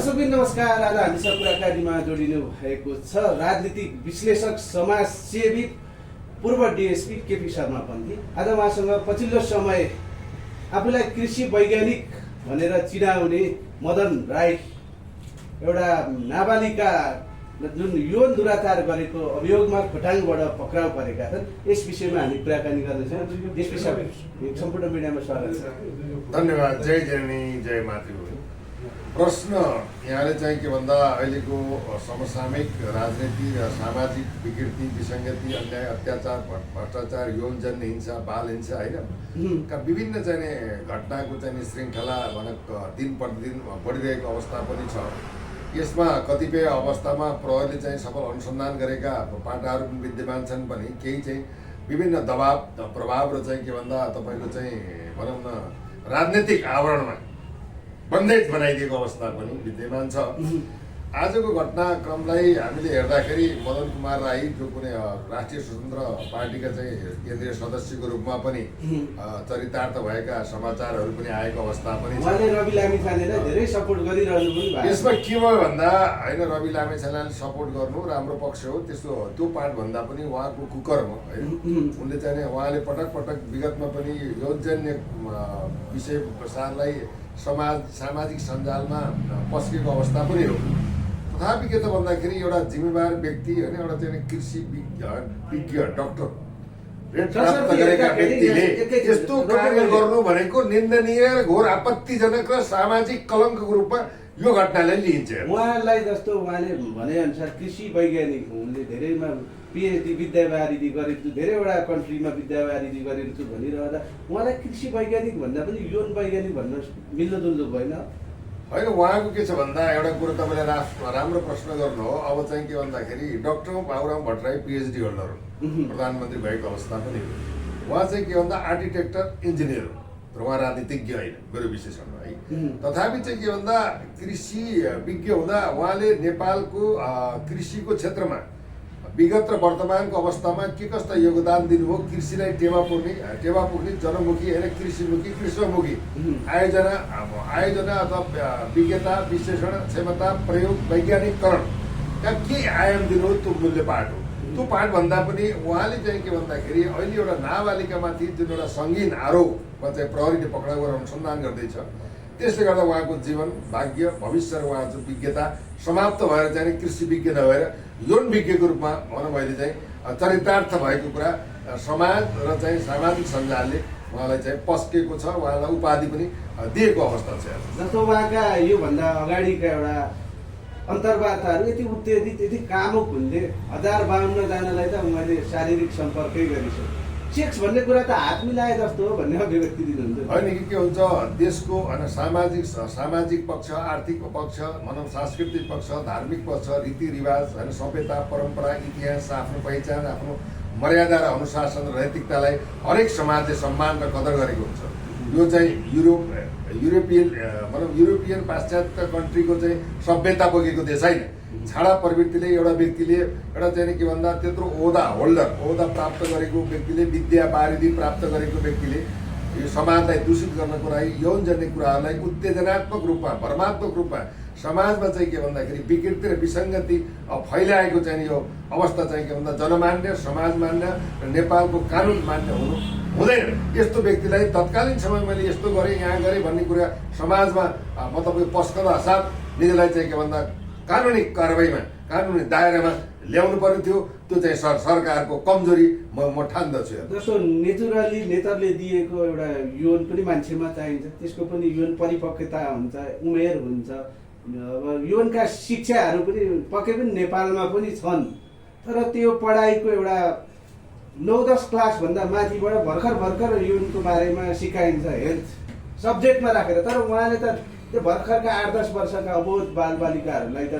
दर्शकबिन नमस्कार। आज हामीसँग कुराकानीमा जोडिनु भएको छ राजनीतिक विश्लेषक समाजसेवी पूर्व डिएसपी केपी शर्मा पन्थी। आज उहाँसँग पछिल्लो समय आफूलाई कृषि वैज्ञानिक भनेर चिनाउने मदन राई एउटा नाबालिका जुन यौन दुराचार गरेको अभियोगमा खोटाङबाट पक्राउ परेका छन्, यस विषयमा हामी कुराकानी गर्दैछौँ। डिएसपी साहब, सम्पूर्ण मिडियामा स्वागत छ। धन्यवाद। जय जननी जय मातृभूमि। प्रश्न यहाँले चाहिँ के भन्दा अहिलेको समसामयिक राजनीति र सामाजिक विकृति, विसङ्गति, अन्याय, अत्याचार, भ्रष्टाचार, यौनजन्य हिंसा, बाल हिंसा होइन का विभिन्न चाहिँ घटनाको चाहिँ श्रृङ्खला दिन प्रतिदिन बढिरहेको अवस्था पनि छ। यसमा कतिपय अवस्थामा प्रहरीले चाहिँ सफल अनुसन्धान गरेका पाटाहरू पनि विद्यमान छन् पनि, केही चाहिँ विभिन्न दबाव प्रभाव र चाहिँ के भन्दा तपाईँको चाहिँ भनौँ न राजनीतिक आवरणमा बन्देज बनाइदिएको अवस्था पनि विद्यमान छ। आजको घटनाक्रमलाई हामीले हेर्दाखेरि मदन कुमार राई जो कुनै राष्ट्रिय स्वतन्त्र पार्टीका चाहिँ केन्द्रीय सदस्यको रूपमा पनि चरितार्थ भएका समाचारहरू पनि आएको अवस्था पनि छ। रवि लामिछानेलाई धेरै सपोर्ट गरिरहनु पनि भएको। यसमा के भयो भन्दा होइन, रवि लामिछानेलाई सपोर्ट गर्नु राम्रो पक्ष हो, त्यस्तो त्यो पार्ट भन्दा पनि उहाँको कुकर्म होइन। उनले चाहिँ उहाँले पटक पटक विगतमा पनि यौनजन्य विषय प्रसारलाई सामाजिक सञ्जालमा पस्केको अवस्था पनि हो। तथापि के त भन्दाखेरि एउटा जिम्मेवार व्यक्ति होइन, एउटा चाहिँ कृषि विज्ञ डाक्टर प्राप्त गरेका व्यक्तिले यस्तो कार्य गर्नु भनेको निन्दनीय, घोर आपत्तिजनक र सामाजिक कलङ्कको रूपमा यो घटनालाई लिइन्छ। उहाँलाई जस्तो उहाँले भनेअनुसार कृषि वैज्ञानिक हुनुले धेरैमा पिएचडी विद्यावारिधि गरेको छु, धेरैवटा कन्ट्रीमा विद्यावारिधि गरेको छु भनिरहँदा उहाँलाई कृषि वैज्ञानिक भन्दा पनि यौन वैज्ञानिक भन्न मिल्दोजुल्दो भएन होइन। उहाँको के छ भन्दा एउटा कुरो तपाईँले राम्रो प्रश्न गर्नु हो। अब चाहिँ के भन्दाखेरि doctor Baburam Bhattarai PhD holder हुन्, प्रधानमन्त्री भएको अवस्था पनि हो। उहाँ चाहिँ के भन्दा आर्किटेक्चर इन्जिनियर हो, तर उहाँ राजनीतिज्ञ होइन मेरो विशेषण है। तथापि चाहिँ के भन्दा कृषि विज्ञ हुँदा उहाँले नेपालको कृषिको क्षेत्रमा विगत र वर्तमानको अवस्थामा के कस्ता योगदान दिनुभयो, कृषिलाई टेवा पुग्ने जनमुखी होइन कृषिमुखी कृषकमुखी आयोजना अथवा विज्ञता, विश्लेषण, क्षमता, प्रयोग, वैज्ञानिकरणका के आयाम दिनु हो, त्यो मूल्य पाठ हो। त्यो पाठ भन्दा पनि उहाँले चाहिँ के भन्दाखेरि अहिले एउटा नाबालिकामाथि जुन एउटा सङ्गीन आरोपमा चाहिँ प्रहरीले पक्राउ गरेर अनुसन्धान गर्दैछ, त्यसले गर्दा उहाँको जीवन, भाग्य, भविष्य र उहाँको विज्ञता समाप्त भएर चाहिँ कृषि विज्ञ नभएर यौन विज्ञको रूपमा भनौँ मैले चाहिँ चरितार्थ भएको कुरा समाज र चाहिँ सामाजिक सञ्जालले उहाँलाई चाहिँ पस्केको छ, उहाँलाई उपाधि पनि दिएको अवस्था छ। जस्तो उहाँका योभन्दा अगाडिका एउटा अन्तर्वार्ताहरू यति उत्तेजित, यति कामुक हुन्थे, 1052 जनालाई त उहाँले शारीरिक सम्पर्कै गरिसक्यो। सेक्स भन्ने कुरा त हात मिलाए जस्तो हो भन्ने अभिव्यक्ति दिनुहुन्छ होइन कि के हुन्छ देशको सामाजिक पक्ष, आर्थिक पक्ष, भनौँ सांस्कृतिक पक्ष, धार्मिक पक्ष, रीतिरिवाज होइन, सभ्यता, परम्परा, इतिहास, आफ्नो पहिचान, आफ्नो मर्यादा र अनुशासन र नैतिकतालाई हरेक समाजले सम्मान र कदर गरेको हुन्छ। यो चाहिँ युरोपियन पाश्चात्य कन्ट्रीको चाहिँ सभ्यता बोकेको देश होइन। छाडा प्रवृत्तिले एउटा व्यक्तिले एउटा चाहिँ के भन्दा त्यत्रो ओहदा प्राप्त गरेको व्यक्तिले, विद्या पारिधि प्राप्त गरेको व्यक्तिले यो समाजलाई दूषित गर्नको लागि यौनजन्य कुराहरूलाई उत्तेजनात्मक रूपमा, भ्रमात्मक रूपमा समाजमा चाहिँ के भन्दाखेरि विकृति र विसङ्गति फैलाएको चाहिँ यो अवस्था चाहिँ के भन्दा जनमान्य, समाजमान्य र नेपालको कानुन मान्य हुँदैन। यस्तो व्यक्तिलाई तत्कालीन समय मैले यस्तो गरेँ, यहाँ गरेँ भन्ने कुरा समाजमा मतलब पस्कदा साथ निजलाई चाहिँ के भन्दा कानुनी कारवाहीमा, कानुनी दायरामा ल्याउनु पर्ने थियो। त्यो चाहिँ सरकारको कमजोरी म ठान्दछु। जस्तो नेचुरली नेतरले दिएको एउटा यौन पनि मान्छेमा चाहिन्छ, त्यसको पनि यौन परिपक्वता हुन्छ, उमेर हुन्छ। अब यौनका शिक्षाहरू पनि पक्कै पनि नेपालमा पनि छन्, तर त्यो पढाइको एउटा 9-10 क्लासभन्दा माथिबाट भर्खर यौनको बारेमा सिकाइन्छ हेल्थ सब्जेक्टमा राखेर। तर उहाँले त त्यो भर्खरका 8-10 वर्षका अबोध बालबालिकाहरूलाई त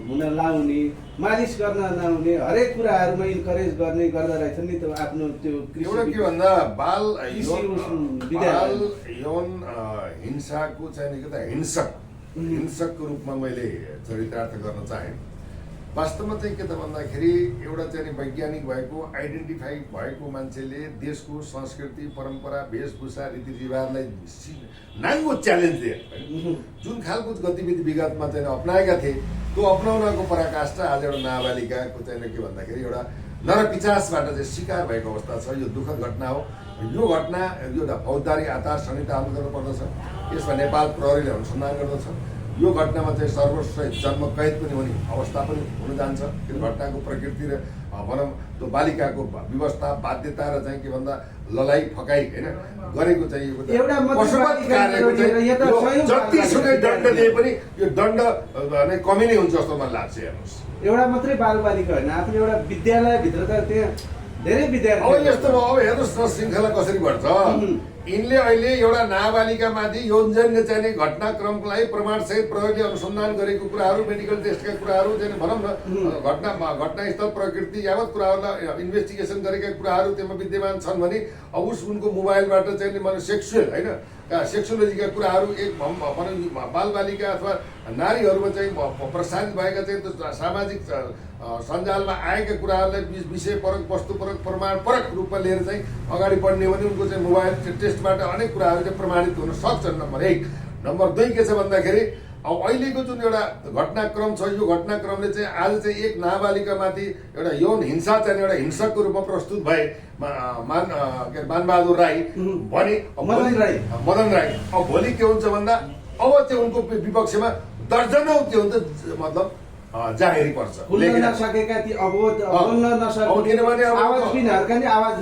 हुन लाउने, मालिस गर्न लाउने, हरेक कुराहरूमा इन्करेज गर्दा रहेछन् नि। त्यो आफ्नो त्यो एउटा के भन्दा बाल यौन हिंसाको चाहिँ हिंसकको रूपमा मैले चरितार्थ गर्न चाहेँ। वास्तवमा चाहिँ के त भन्दाखेरि एउटा चाहिँ नि वैज्ञानिक भएको आइडेन्टिफाई भएको मान्छेले देशको संस्कृति परम्परा वेशभूषा रीतिरिवाजलाई नाङ्गो च्यालेन्ज दिए जुन खालको गतिविधि विगतमा चाहिँ अप्नाएका थिए त्यो अप्नाउनको पराकाष्ठा आज एउटा नाबालिकाको चाहिँ के भन्दाखेरि एउटा नरपिचासबाट चाहिँ शिकार भएको अवस्था छ। यो दुःखद घटना हो। यो घटना यो फौजदारी आचार संहिता अनुसरण गर्नुपर्दछ। यसमा नेपाल प्रहरीले अनुसन्धान गर्दछ। यो घटनामा चाहिँ सर्वश्रेष्ठ जन्म कैद पनि हुने अवस्था पनि हुन जान्छ। त्यो घटनाको प्रकृति र भनौँ त्यो बालिकाको व्यवस्था बाध्यता र चाहिँ के भन्दा ललाइ फकाइ होइन गरेको चाहिँ जतिसुकै दण्ड दिए पनि यो दण्ड नै कमी नै हुन्छ जस्तो मलाई लाग्छ। हेर्नुहोस्, एउटा मात्रै बालबालिका होइन, आफ्नो एउटा विद्यालयभित्र त त्यहाँ धेरै विद्यार्थी अब यस्तो भयो। अब हेर्नुहोस् न श्रृङ्खला कसरी बढ्छ। यिनले अहिले एउटा नाबालिकामाथि यौनजन्य चाहिने घटनाक्रमलाई प्रमाणसहित प्रहरीले अनुसन्धान गरेको कुराहरू मेडिकल टेस्टका कुराहरू चाहिँ भनौँ न घटनास्थल प्रकृति यावत कुराहरूलाई इन्भेस्टिगेसन गरेका कुराहरू त्यसमा विद्यमान छन् भने अब उनको मोबाइलबाट चाहिँ माने सेक्सुअल होइन सेक्सोलोजीका कुराहरू एक भनौँ बालबालिका अथवा नारीहरूमा चाहिँ प्रसारित भएका चाहिँ सामाजिक सञ्जालमा आएका कुराहरूलाई विषयपरक वस्तुपरक प्रमाणपरक रूपमा लिएर चाहिँ अगाडि बढ्ने भने उनको चाहिँ मोबाइल टेस्टबाट अनेक कुराहरू चाहिँ प्रमाणित हुन सक्छन्। नम्बर 1। नम्बर 2 के छ भन्दाखेरि अब अहिलेको जुन एउटा घटनाक्रम छ यो घटनाक्रमले चाहिँ आज चाहिँ एक नाबालिकामाथि एउटा यौन हिंसा चाहिँ एउटा हिंसकको रूपमा प्रस्तुत भए मानबहादुर राई भने मदन राई अब भोलि के हुन्छ भन्दा अब चाहिँ उनको विपक्षमा दर्जनौं के हुन्छ मतलब जाहेरी पर्छ। आवाज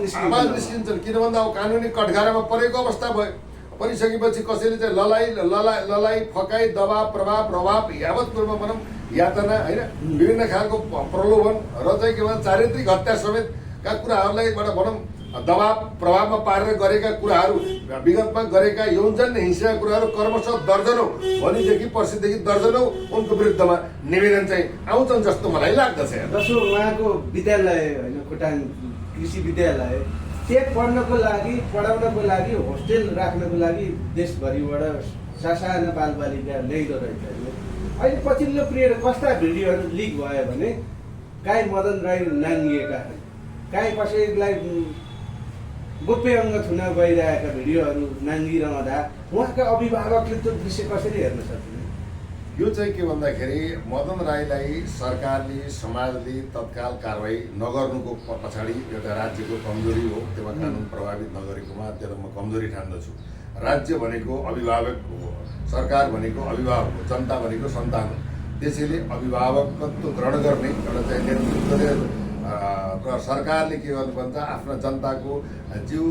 निस्किन्छन् किन भन्दा अब कानुनी कठघारामा परेको अवस्था भयो। परिसकेपछि कसैले चाहिँ ललाइ फकाइ दबाव प्रभाव यावत कुरोमा भनौँ यातना होइन विभिन्न खालको प्रलोभन र चाहिँ के भन्छ चारित्रिक हत्या समेतका कुराहरूलाई एउटा भनौँ दबाव प्रभावमा पारेर गरेका कुराहरू विगतमा गरेका यौनजन्य हिंसाका कुराहरू क्रमशः दर्जनौं भोलिदेखि पर्सिदेखि दर्जनौं उनको विरुद्धमा निवेदन चाहिँ आउँछन् जस्तो मलाई लाग्दछ। जसो उहाँको विद्यालय होइन खोटाङ कृषि विद्यालय त्यहाँ पढ्नको लागि पढाउनको लागि होस्टेल राख्नको लागि देशभरिबाट सासाना बालबालिका ल्याइदो रहेछ। अहिले पछिल्लो पिरियड कस्ता भिडियोहरू लिक भयो भने काहीँ मदन राई नाङ्गिएका काहीँ कसैलाई गोप्य अङ्ग छुन गइरहेका भिडियोहरू नाङ्गिरहँदा उहाँका अभिभावकले त्यो दृश्य कसरी हेर्न सक्ने? यो चाहिँ के भन्दाखेरि मदन राईलाई सरकारले समाजले तत्काल कारवाही नगर्नुको पछाडि एउटा राज्यको कमजोरी हो। त्यसमा कानुन प्रभावित नगरेकोमा त्यसलाई म कमजोरी ठान्दछु। राज्य भनेको अभिभावक हो, सरकार भनेको अभिभावक हो, जनता भनेको सन्तान हो। त्यसैले अभिभावकत्व ग्रहण गर्ने एउटा चाहिँ नेतृत्वले सरकारले के गर्नुपर्छ आफ्ना जनताको जीव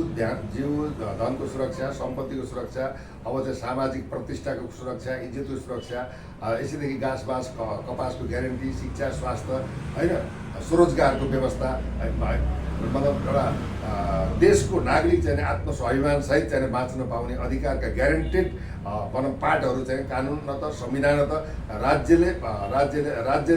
धनको सुरक्षा सम्पत्तिको सुरक्षा अब चाहिँ सामाजिक प्रतिष्ठाको सुरक्षा इज्जतको सुरक्षा यसैदेखि घाँस बाँस कपासको ग्यारेन्टी शिक्षा स्वास्थ्य होइन स्वरोजगारको व्यवस्था मतलब एउटा देशको नागरिक चाहिँ आत्मस्वाभिमान सहित चाहिँ बाँच्न पाउने अधिकारका ग्यारेन्टेड भनौँ पाठहरू चाहिँ कानुन न त संविधान न त राज्यले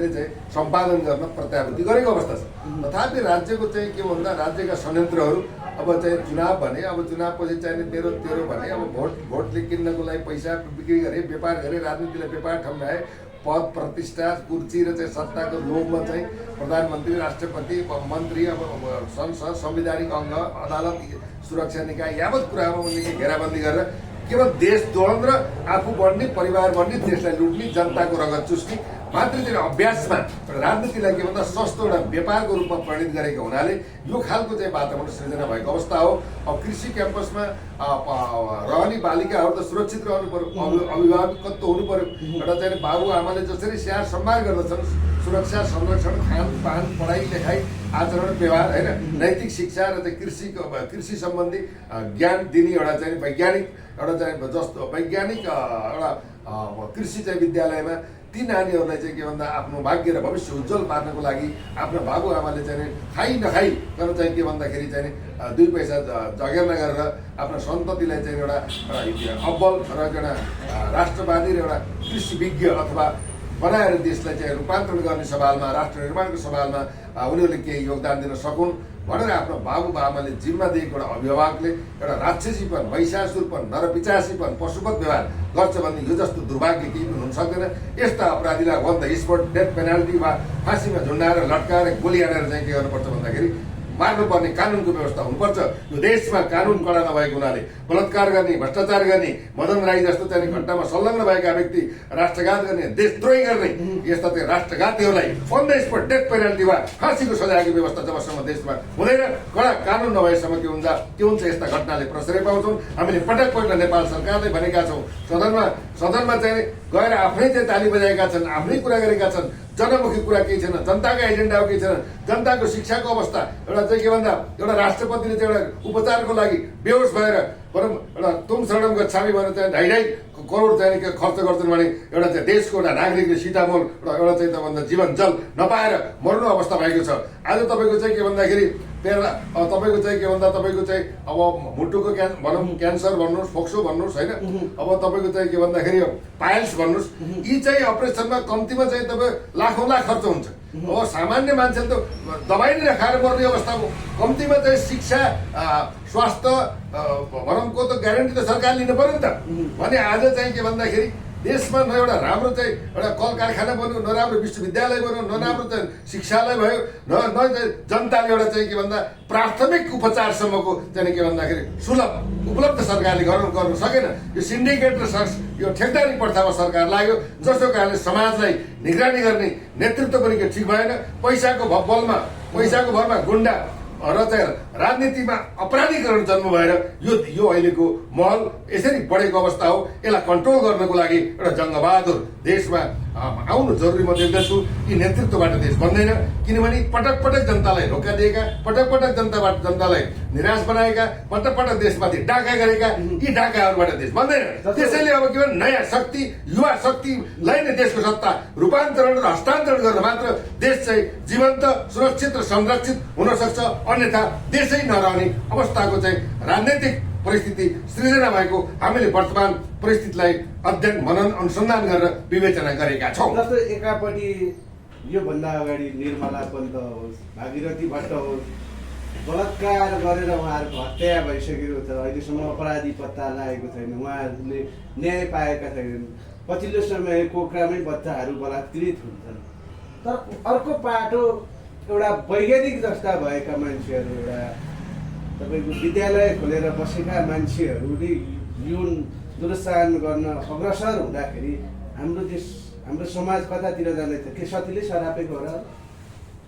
चाहिँ सम्पादन गर्न प्रत्याभूति गरेको अवस्था छ। तथापि राज्यको चाहिँ के भन्दा राज्यका संयन्त्रहरू अब चाहिँ चुनाव भने अब चुनावपछि चाहिँ तेरो भने अब भोटले किन्नको लागि पैसा बिक्री गरे व्यापार गरे राजनीतिलाई व्यापार ठम्ब्याए पद प्रतिष्ठा कुर्सी र चाहिँ सत्ताको लोभमा चाहिँ प्रधानमन्त्री राष्ट्रपति मन्त्री अब संसद संवैधानिक अङ्ग अदालत सुरक्षा निकाय यावत कुरामा उनले घेराबन्दी गरेर केवल देश दोहन र आफू बढ्ने परिवार बढ्ने देशलाई लुट्ने जनताको रगत चुस्ने मात्र चाहिँ अभ्यासमा राजनीतिलाई के भन्दा सस्तो एउटा व्यापारको रूपमा परिणत गरेको हुनाले यो खालको चाहिँ वातावरण सृजना भएको अवस्था हो। अब कृषि क्याम्पसमा रहने बालिकाहरू त सुरक्षित रहनु पर्यो, अभिभावकत्व हुनु पर्यो। एउटा चाहिँ बाबुआमाले जसरी स्याहार सम्मान गर्दछन् सुरक्षा संरक्षण खानपान पढाइ लेखाइ आचरण व्यवहार होइन नैतिक शिक्षा र चाहिँ कृषि सम्बन्धी ज्ञान दिने एउटा चाहिँ वैज्ञानिक एउटा कृषि चाहिँ विद्यालयमा ती नानीहरूलाई चाहिँ के भन्दा आफ्नो भाग्य र भविष्य उज्जवल पार्नको लागि आफ्नो बाबुआमाले चाहिँ खाइ नखाइ तर चाहिँ के भन्दाखेरि चाहिँ 2 पैसा जगेर्ना गरेर आफ्नो सन्ततिलाई चाहिँ एउटा अब्बल र एउटा राष्ट्रवादी र एउटा कृषि विज्ञ अथवा बनाएर देशलाई चाहिँ रूपान्तरण गर्ने सवालमा राष्ट्र निर्माणको सवालमा उनीहरूले केही योगदान दिन सकुन् भनेर आफ्नो बाबुआमाले जिम्मा दिएको एउटा अभिभावकले एउटा राक्षसीपन, महिषासुरपन, नरपिचासीपन, पशुपत व्यवहार गर्छ भने यो जस्तो दुर्भाग्य केही पनि हुन सक्दैन। यस्ता अपराधीलाई on the spot death penalty वा फाँसीमा झुन्डाएर लट्काएर गोली हानेर चाहिँ के गर्नुपर्छ भन्दाखेरि मार्नुपर्ने कानुनको व्यवस्था हुनुपर्छ। यो देशमा कानुन कडा नभएको हुनाले बलात्कार गर्ने, भ्रष्टाचार गर्ने, मदन राई जस्तो चाहिँ घटनामा संलग्न भएका व्यक्ति, राष्ट्रघात गर्ने, देशद्रोही गर्ने यस्ता चाहिँ राष्ट्रघातीहरूलाई on the spot death penalty वा फाँसीको सजायको व्यवस्था जबसम्म देशमा हुँदैन, कडा कानुन नभएसम्म के हुन्छ यस्ता घटनाले प्रश्रय पाउँछौँ। हामीले पटक नेपाल सरकारले भनेका छौँ, सदनमा चाहिँ गएर आफ्नै चाहिँ ताली बजाएका छन्, आफ्नै कुरा गरेका छन्, जनमुखी कुरा केही छैन, जनताको एजेन्डा केही छैन, जनताको शिक्षाको अवस्था एउटा चाहिँ के भन्दा एउटा राष्ट्रपतिले चाहिँ एउटा उपचारको लागि बेहोस भएर भनौँ एउटा तुम शरणम गच्छामी भनेर चाहिँ 2.5 करोड चाहिँ खर्च गर्छन् भने एउटा चाहिँ देशको एउटा नागरिकले सीतामोल एउटा चाहिँ भन्दा जीवन जल नपाएर मर्नु अवस्था भएको छ। आज तपाईँको चाहिँ के भन्दाखेरि तपाईँको चाहिँ के भन्दा तपाईँको चाहिँ अब मुटुको भनौँ क्यान्सर भन्नुहोस्, फोक्सो भन्नुहोस् होइन, अब तपाईँको चाहिँ के भन्दाखेरि पाइल्स भन्नुहोस्, यी चाहिँ अपरेसनमा कम्तीमा चाहिँ तपाईँ लाखौँ लाख खर्च हुन्छ। अब सामान्य मान्छेले त दबाई नै नखाएर मर्ने अवस्थाको कम्तीमा चाहिँ शिक्षा स्वास्थ्य भनौँको त ग्यारेन्टी त सरकारले लिनु पर्यो नि त। भने आज चाहिँ के भन्दाखेरि देशमा न एउटा राम्रो चाहिँ एउटा कल कारखाना बन्यो, न राम्रो विश्वविद्यालय बन्यो, न राम्रो चाहिँ शिक्षालय भयो, न जनताले एउटा चाहिँ के भन्दा प्राथमिक उपचारसम्मको चाहिँ के भन्दाखेरि सुलभ उपलब्ध सरकारले गर्नु सकेन। यो सिन्डिकेट र यो ठेकदारी प्रथामा सरकार लाग्यो, जसको कारणले समाजलाई निगरानी गर्ने नेतृत्व पनि ठिक भएन। पैसाको भरमा गुन्डा र चाहिँ राजनीतिमा अपराधीकरण जन्म भएर यो अहिलेको महल यसरी बढेको अवस्था हो। यसलाई कन्ट्रोल गर्नको लागि एउटा जङ्गबहादुर देशमा आउनु जरुरी म देख्दछु। यी नेतृत्वबाट देश बन्दैन, किनभने पटक पटक जनतालाई धोका दिएका, पटक पटक जनतालाई निराश बनाएका, पटक पटक देशमाथि डाका गरेका यी डाकाहरूबाट देश बन्दैन। त्यसैले अब के भन्छ नयाँ शक्ति, युवा शक्तिलाई नै देशको सत्ता रूपान्तरण र हस्तान्तरण गर्न मात्र देश चाहिँ जीवन्त, सुरक्षित र संरक्षित हुन सक्छ। अन्यथा देशै नरहने अवस्थाको चाहिँ राजनैतिक परिस्थिति सृजना भएको हामीले वर्तमान परिस्थितिलाई अध्ययन, मनन, अनुसन्धान गरेर विवेचना गरेका छौँ। जस्तो एकापट्टि योभन्दा अगाडि निर्मला पन्त होस्, भागीरथी भट्ट होस्, बलात्कार गरेर उहाँहरूको हत्या भइसकेको छ, अहिलेसम्म अपराधी पत्ता लागेको छैन, उहाँहरूले न्याय पाएका छैनन्। पछिल्लो समय कोक्रामै बच्चाहरू बलात्कृत हुन्छन्। तर अर्को पाटो एउटा वैज्ञानिक जस्ता भएका मान्छेहरू, एउटा तपाईँको विद्यालय खोलेर बसेका मान्छेहरूले यौन दुरुत्साहन गर्न अग्रसर हुँदाखेरि हाम्रो देश, हाम्रो समाज कतातिर जाँदैछ? के सतीले सरापेको हो र?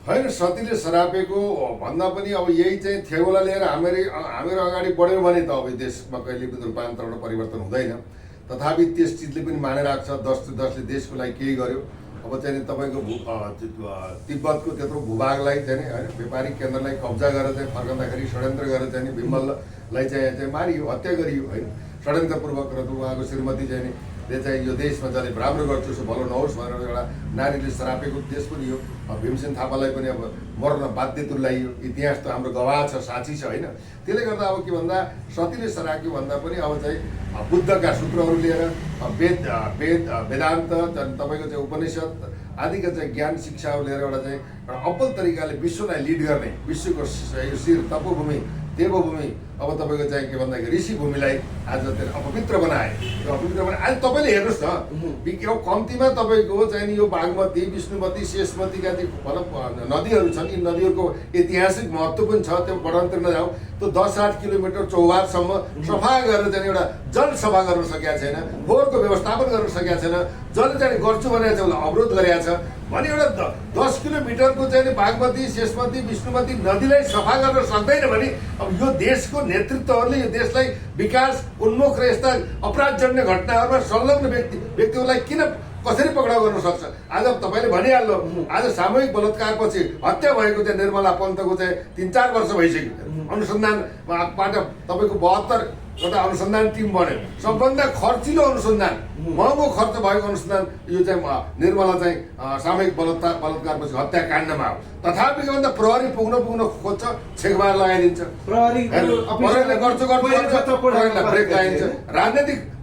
होइन, सतीले सरापेको भन्दा पनि अब यही चाहिँ थेगोला लिएर हामीहरू अगाडि बढ्यौँ भने त अब देशमा कहिले पनि रूपान्तरण परिवर्तन हुँदैन। तथापि त्यस चिजले पनि मानेर आएको छ, जसले देशको लागि केही गर्यो। अब चाहिँ तपाईँको तिब्बतको त्यत्रो भूभागलाई चाहिँ होइन व्यापारिक केन्द्रलाई कब्जा गरेर चाहिँ फर्कँदाखेरि षड्यन्त्र गरेर चाहिँ बिमललाई चाहिँ मारियो, हत्या गरियो होइन षड्यन्त्रपूर्वक। र उहाँको श्रीमती चाहिँ ले चाहिँ यो देशमा जसले राम्रो गर्छु उसो भलो नहोस् भनेर एउटा नारीले सरापेको देश पनि हो। भीमसेन थापालाई पनि अब मर्न बाध्य तुल्याइयो। इतिहास त हाम्रो गवाह छ, साक्षी छ होइन। त्यसले गर्दा अब के भन्दा सतीले सराक्यो भन्दा पनि अब चाहिँ बुद्धका सूत्रहरू लिएर वेदान्त तपाईँको चाहिँ उपनिषद आदिका चाहिँ ज्ञान शिक्षाहरू लिएर एउटा चाहिँ अब्बल तरिकाले विश्वलाई लिड गर्ने, विश्वको शिर तपोभूमि देवभूमि अब तपाईँको चाहिँ के भन्दाखेरि ऋषि भूमिलाई आज त्यसले अपवित्र बनाए। आज तपाईँले हेर्नुहोस् न, कम्तीमा तपाईँको चाहिँ नि यो बागमती, विष्णुमती, शेषमतीका भनौँ नदीहरू छन्। यी नदीहरूको ऐतिहासिक महत्त्व पनि छ, त्यो बढाउन नजाउँ। त्यो 10-8 किलोमिटर चौबारसम्म सफा गरेर चाहिँ एउटा जल सफा गर्न सकेका छैन, फोहोरको व्यवस्थापन गर्न सकेका छैन। जसले चाहिँ गर्छु भनेर चाहिँ उसलाई अवरोध गरेका छ भने एउटा 10 किलोमिटरको चाहिँ बागमती, शेषमती, विष्णुमती नदीलाई सफा गर्न सक्दैन भने अब यो देशको नेतृत्वहरूले यो देशलाई विकास उन्मुख र यस्ता अपराधजन्य घटनाहरूमा संलग्न व्यक्तिहरूलाई कसरी पक्राउ गर्न सक्छ? आज तपाईँले भनिहाल्नु, आज सामूहिक बलात्कारपछि हत्या भएको चाहिँ निर्मला पन्तको चाहिँ 3-4 वर्ष भइसक्यो। अनुसन्धानबाट तपाईँको 72 एउटा अनुसन्धान टिम बन्यो। सबभन्दा खर्चिलो अनुसन्धान, महँगो खर्च भएको अनुसन्धान यो चाहिँ निर्मला चाहिँ सामूहिक बलात्कारपछि हत्याकाण्डमा हो। तथापि के भन्दा प्रहरी पुग्न खोज्छ, छेकबार लगाइदिन्छ, प्रहरीले गर्छ, प्रहरीलाई ब्रेक लगाइदिन्छ।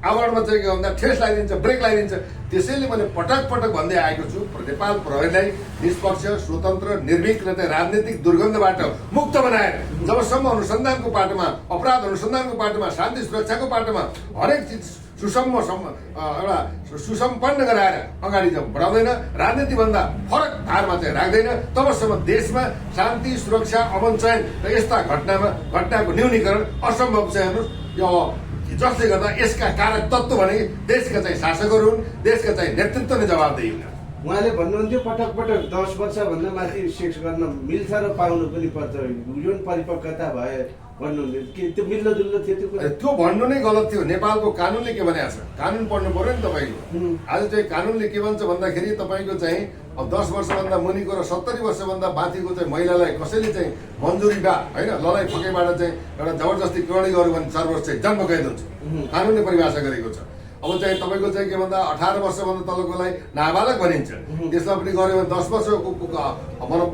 आवरणमा चाहिँ के भन्दा ठेस लगाइदिन्छ, ब्रेक लगाइदिन्छ। त्यसैले मैले पटक पटक भन्दै आएको छु, नेपाल प्रहरीलाई निष्पक्ष, स्वतन्त्र, निर्भीक र चाहिँ राजनीतिक दुर्गन्धबाट मुक्त बनाएर जबसम्म अनुसन्धानको पाटोमा, अपराध अनुसन्धानको पाटोमा, शान्ति सुरक्षाको पाटोमा हरेक चिज एउटा सुसम्पन्न गराएर अगाडि बढाउँदैन, राजनीतिभन्दा फरक धारमा चाहिँ राख्दैन, तबसम्म देशमा शान्ति सुरक्षा अमन चयन र यस्ता घटनाको न्यूनीकरण असम्भव छ। हेर्नुहोस्, यो जसले गर्दा यसका कारक तत्त्व भने देशका चाहिँ शासकहरू हुन्, देशका चाहिँ नेतृत्व नै जवाबदेही हुन्। उहाँले भन्नुहुन्थ्यो पटक पटक 10 वर्षभन्दा माथि सेक्स गर्न मिल्छ र पाउनु पनि पर्छ, यौन परिपक्वता भए भन्नुहुन्थ्यो। के त्यो मिल्दो जुल्दो थियो त्यो कुरा? त्यो भन्नु नै गलत थियो। नेपालको कानुनले के भनेको छ, कानुन पढ्नु पर्यो नि तपाईँको। आज चाहिँ कानुनले के भन्छ भन्दाखेरि तपाईँको चाहिँ 10 वर्षभन्दा मुनिको र 70 वर्षभन्दा माथिको चाहिँ महिलालाई कसैले चाहिँ मन्जुरी बा होइन लडाई फकेबाट चाहिँ एउटा जबरजस्ती क्रणी गर्यो भने 4 वर्ष चाहिँ जन्म कैद हुन्छ, कानुनले परिभाषा गरेको छ। अब चाहिँ तपाईँको चाहिँ के भन्दा 18 वर्षभन्दा तलकोलाई नाबालक भनिन्छ, त्यसमा पनि गऱ्यो भने 10 वर्षको भनौँ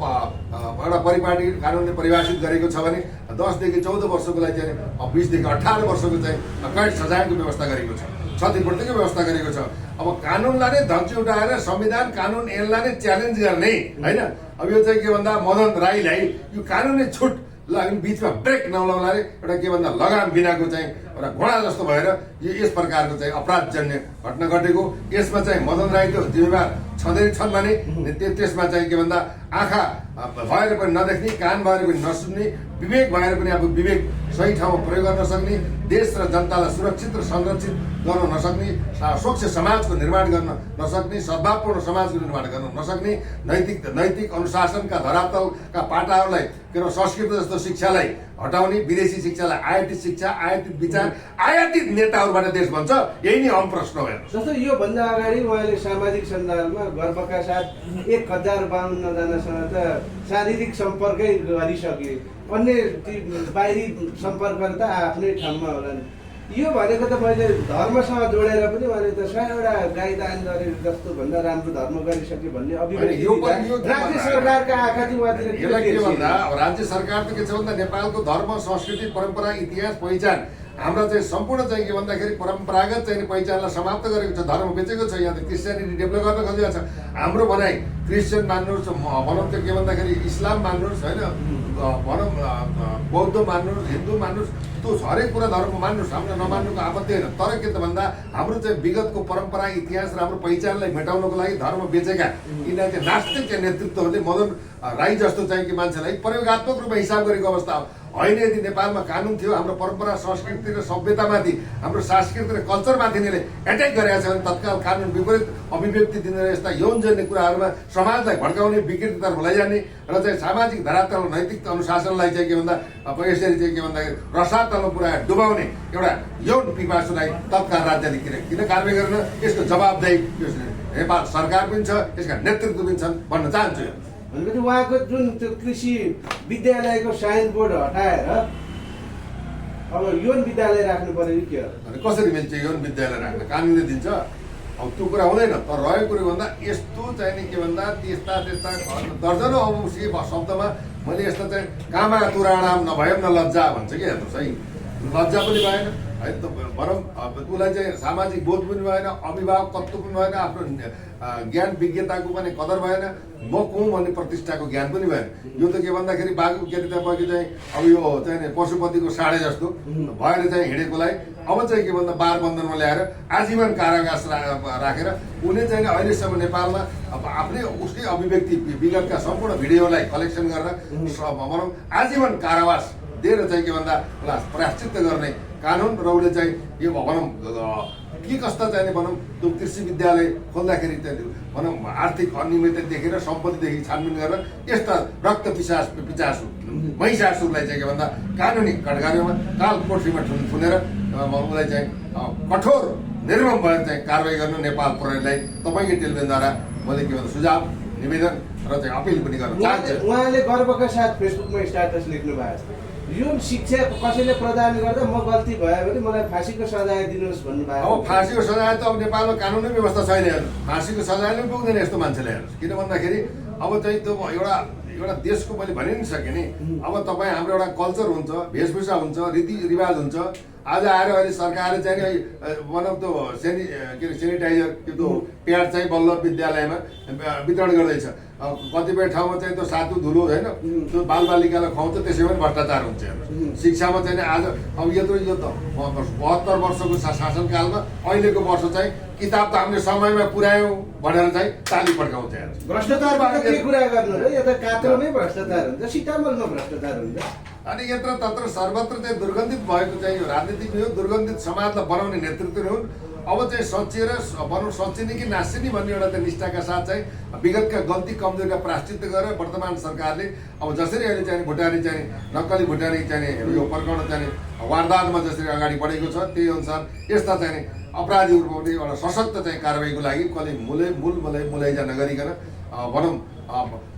एउटा परिपाटी कानुनले परिभाषित गरेको छ भने 10 देखि 14 वर्षको लागि चाहिँ 20 देखि 18 वर्षको चाहिँ कैद सजायको व्यवस्था गरेको छ, क्षतिपूर्तिको व्यवस्था गरेको छ। अब कानुनलाई नै धम्ची उठाएर संविधान कानुन यसलाई नै च्यालेन्ज गर्ने होइन। अब यो चाहिँ के भन्दा मदन राईलाई यो कानुनै छुट बीचमा ब्रेक नलाउनाले एउटा के भन्दा लगाम बिनाको चाहिँ एउटा घोडा जस्तो भएर यस प्रकारको चाहिँ अपराधजन्य घटना घटेको। यसमा चाहिँ मदन राईको जिम्मेवार छन् भने त्यसमा चाहिँ के भन्दा आँखा भएर पनि नदेख्ने, कान भएर पनि नसुन्ने, विवेक भएर पनि अब विवेक सही ठाउँमा प्रयोग गर्न सक्ने, देश र जनतालाई सुरक्षित र संरक्षित गर्न नसक्ने, स्वच्छ समाजको निर्माण गर्न नसक्ने, सद्भावपूर्ण समाजको निर्माण गर्न नसक्ने, नैतिक अनुशासनका धरातलका पाटाहरूलाई के संस्कृत जस्तो शिक्षालाई हटाउने, विदेशी शिक्षालाई आयातित शिक्षा, आयातित विचार, आयातित नेताहरूबाट देश भन्छ, यही नै अहम प्रश्न हो। जस्तो यो भन्दा अगाडि उहाँले सामाजिक सञ्जालमा गर्वका साथ 1052 जनासँग त शारीरिक सम्पर्कै गरिसके, अन्य बाहिरी सम्पर्कहरू त आफ्नै ठाउँमा होलान्। यो भनेको त मैले धर्मसँग जोडेर पनि उहाँले त 100वटा गाई दान गरे जस्तो भन्दा राम्रो धर्म गरिसके भन्ने अभिव्यक्ति राज्य सरकारका आँखा चाहिँ उहाँतिर के भन्दा राज्य सरकार त के छ भन्दा नेपालको धर्म, संस्कृति, परम्परा, इतिहास, पहिचान हाम्रा चाहिँ सम्पूर्ण चाहिँ के भन्दाखेरि परम्परागत चाहिँ पहिचानलाई समाप्त गरेको छ, धर्म बेचेको छ। यहाँ त क्रिस्चियनिटी डेभलप गर्न खोजेको छ। हाम्रो भनाइ क्रिस्चियन मान्नुहोस्, भनौँ त्यो के भन्दाखेरि इस्लाम मान्नुहोस् होइन, भनौँ बौद्ध मान्नुहोस्, हिन्दू मान्नुहोस्, त्यो हरेक कुरा धर्म मान्नुहोस्, हाम्रो नमान्नुको आपत्ति होइन। तर के त भन्दा हाम्रो चाहिँ विगतको परम्परा, इतिहास र हाम्रो पहिचानलाई मेटाउनको लागि धर्म बेचेका यिनीहरू चाहिँ नास्तिक नेतृत्वहरूले मदन राई जस्तो चाहिँ कि मान्छेलाई प्रयोगात्मक रूपमा हिसाब गरेको अवस्था होइन। यदि नेपालमा कानुन थियो, हाम्रो परम्परा, संस्कृति र सभ्यतामाथि, हाम्रो संस्कृति र कल्चरमाथि यिनीहरूले एट्याक गरेका छ भने तत्काल कानुन विपरीत अभिव्यक्ति दिने र यस्ता यौनजन्य कुराहरूमा समाजलाई भड्काउने, विकृतितर्फ लैजाने र चाहिँ सामाजिक धरातल, नैतिक अनुशासनलाई चाहिँ के भन्दा यसरी चाहिँ के भन्दाखेरि रसातलमा पुऱ्याएर डुबाउने एउटा यौन पिपासुलाई तत्काल राज्यले किन कारवाही गर्न, यसको जवाबदेही नेपाल सरकार पनि छ, यसका नेतृत्व पनि छन् भन्न चाहन्छु। भनेपछि उहाँको जुन त्यो कृषि विद्यालयको साइन बोर्ड हटाएर अब यौन विद्यालय राख्नु पर्यो कि के? कसरी मिल्छ यौन विद्यालय राख्न? कानुनले दिन्छ, अब त्यो कुरा हुँदैन। तर रहेको कुरो भन्दा यस्तो चाहिने के भन्दा त्यस्ता दर्जनौं औँसी शब्दमा मैले यस्तो चाहिँ कामा तुराणाम नभयम न लज्जा भन्छ कि हेर्नुहोस् है, लज्जा पनि भएन है त भनौँ, उसलाई चाहिँ सामाजिक बोध पनि भएन, अभिभावकत्व पनि भएन, आफ्नो ज्ञान विज्ञताको पनि कदर भएन, म को भन्ने प्रतिष्ठाको ज्ञान पनि भएन। यो त के भन्दाखेरि बाघको के अरे तपाईँको चाहिँ अब यो चाहिँ पशुपतिको साढे जस्तो भएर चाहिँ हिँडेकोलाई अब चाहिँ के भन्दा बार बन्धनमा ल्याएर आजीवन कारावास राखेर उनी चाहिँ अहिलेसम्म नेपालमा अब आफ्नै उसकै अभिव्यक्ति विगतका सम्पूर्ण भिडियोलाई कलेक्सन गरेर भनौँ आजीवन कारावास दिएर चाहिँ के भन्दा प्रायश्चित्त गर्ने कानुन र उसले चाहिँ यो भनौँ के कस्ता चाहिने भनौँ त्यो कृषि विद्यालय खोल्दाखेरि भनौँ आर्थिक अनियमितता देखेर सम्पत्तिदेखि छानबिन गरेर यस्ता रक्त पिचासु महिषासुरलाई चाहिँ के भन्दा कानुनी कटघारीमा काल कोठरीमा थुनेर उसलाई चाहिँ कठोर निर्मम भएर चाहिँ कारवाही गर्नु नेपाल प्रहरीलाई तपाईँकै टेलिभिजनद्वारा मैले के भन्दा सुझाव निवेदन र चाहिँ अपिल पनि गर्न चाहन्छु। उहाँले गर्वका साथ फेसबुकमा स्ट्याटस लेख्नु भएको छ, यो शिक्षा कसैले प्रदान गर्दा म गल्ती भयो भने मलाई फाँसीको सजाय दिनुहोस् भन्नुभयो। अब फाँसीको सजाय त अब नेपालमा कानुनै व्यवस्था छैन। हेर्नु फाँसीको सजायले पनि पुग्दैन यस्तो मान्छेले। हेर्नुहोस् किन भन्दाखेरि अब चाहिँ त्यो एउटा एउटा देशको मैले भनि नि सकेँ नि। अब तपाईँ हाम्रो एउटा कल्चर हुन्छ, वेशभूषा हुन्छ, रीतिरिवाज हुन्छ। आज आएर अहिले सरकारले चाहिँ भनौँ त्यो के अरे सेनिटाइजर त्यो प्याड चाहिँ बल्ल विद्यालयमा वितरण गर्दैछ। कतिपय ठाउँमा चाहिँ त्यो सातु धुलो होइन त्यो बालबालिकालाई खुवाउँछ, त्यसै पनि भ्रष्टाचार हुन्छ। शिक्षामा चाहिँ आज अब यो त 72 वर्षको शासनकालमा अहिलेको वर्ष चाहिँ किताब त हामीले समयमा पुर्यायौँ भनेर चाहिँ ताली पड्काउँछ। भ्रष्टाचारबाट के कुरा गर्नु र? यो त कात्रोमै भ्रष्टाचार हुन्छ, सिटामलमा भ्रष्टाचार हुन्छ। अनि यत्र तत्र सर्वत्र चाहिँ दुर्गन्धित भएको चाहिँ यो राजनीति पनि हो, दुर्गन्धित समाजलाई बनाउने नेतृत्व नै हुन्। अब चाहिँ सचिएर भनौँ सचिने कि नासिने भन्ने एउटा चाहिँ निष्ठाका साथ चाहिँ विगतका गल्ती कमजोरीका प्रायश्चित्त गरेर वर्तमान सरकारले अब जसरी अहिले चाहिँ भुटानी चाहिँ नक्कली भुटानी चाहिँ यो प्रकरण चाहिँ वारदातमा जसरी अगाडि बढेको छ त्यही अनुसार यस्ता चाहिँ अपराधीहरूको पनि एउटा सशक्त चाहिँ कारबाहीको लागि कसले मुलैजा नगरिकन भनौँ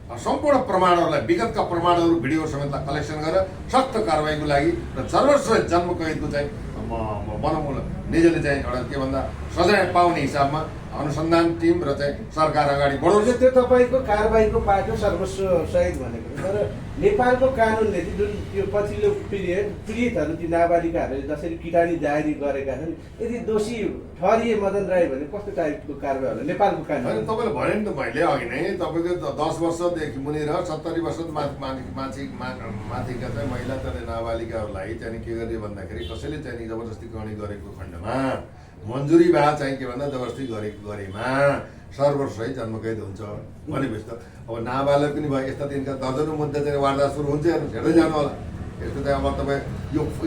सम्पूर्ण प्रमाणहरूलाई विगतका प्रमाणहरू भिडियो समेतलाई कलेक्सन गरेर सख्त कारबाहीको लागि र सर्वश्रेष्ठ जन्म कैदको चाहिँ भनौँ निजले चाहिँ एउटा के भन्दा सजाय पाउने हिसाबमा अनुसन्धान टिम र चाहिँ सरकार अगाडि बढाउँछ। त्यो तपाईँको कारबाहीको पाटो सर्वस्व सहित भनेको, तर नेपालको कानुनले जुन त्यो पछिल्लो पीडितहरू ती नाबालिकाहरूले जसरी किटानी जारी गरेका छन्, यदि दोषी ठहरिए मदन राई भने कस्तो टाइपको कारबाही होला नेपालको कानुन? तपाईँले भने नि त मैले अघि नै तपाईँको 10 वर्षदेखि मुनि र 70 वर्ष माथिका चाहिँ महिला तथा नाबालिकाहरूलाई चाहिँ के गर्ने भन्दाखेरि कसैले चाहिँ जबरजस्ती गर्ने गरेको खण्डमा मन्जुरी भए चाहिँ के भन्दा जबरजस्ती गरेमा सर्वश्रेष्ठ जन्मकैद हुन्छ भनेपछि त अब नाबालक पनि भयो। यस्ता दिनका दर्जनौं मुद्दा चाहिँ वारदात सुरु हुन्छ, हेर्दै जानु होला। यस्तो चाहिँ अब तपाईँ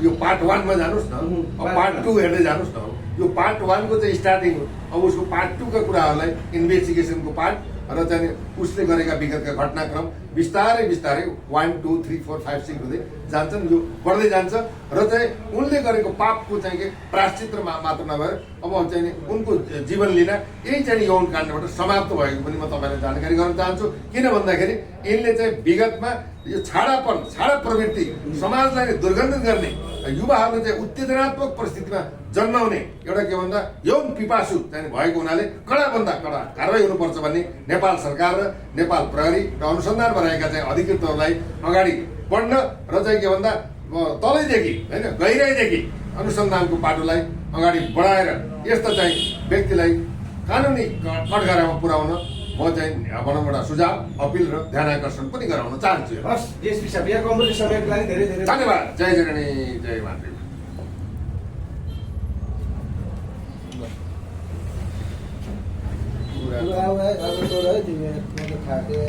यो पार्ट 1 मा जानुहोस् न, अब पार्ट 2 हेर्दै जानुहोस् न। यो पार्ट 1 को चाहिँ स्टार्टिङ हो, अब उसको पार्ट 2 का कुराहरूलाई इन्भेस्टिगेसनको पार्ट र चाहिँ उसले गरेका विगतका घटनाक्रम बिस्तारै 1 2 3 4 5 6 हुँदै जान्छन्, यो बढ्दै जान्छ र चाहिँ उनले गरेको पापको चाहिँ के प्रायश्चित मात्र नभएर अब चाहिँ उनको जीवन लीला यही चाहिँ यौन काण्डबाट समाप्त भएको पनि म तपाईँलाई जानकारी गराउन चाहन्छु। किन भन्दाखेरि यिनले चाहिँ विगतमा यो छाडा प्रवृत्ति समाजलाई दुर्गन्धित गर्ने, युवाहरूले चाहिँ उत्तेजनात्मक परिस्थितिमा जन्माउने एउटा के भन्दा यौन पिपासु चाहिँ भएको हुनाले कडाभन्दा कडा कारबाही हुनुपर्छ भन्ने नेपाल सरकार र नेपाल प्रहरी र अनुसन्धानमा रहेका चाहिँ अधिकृतहरूलाई अगाडि बढ्न र चाहिँ के भन्दा तलैदेखि होइन गहिराइदेखि अनुसन्धानको पाटोलाई अगाडि बढाएर यस्ता चाहिँ व्यक्तिलाई कानुनी कठघरामा पुर्याउन म चाहिँ भनौँ एउटा सुझाव, अपिल र ध्यानाकर्षण पनि गराउन चाहन्छु। हस् जेएसपी साहब, यहाँ कमजोरी समयको लागि धेरै धेरै धन्यवाद। जय जननी जय मातृ। अब तो रहे जिम्मे मतलब खाके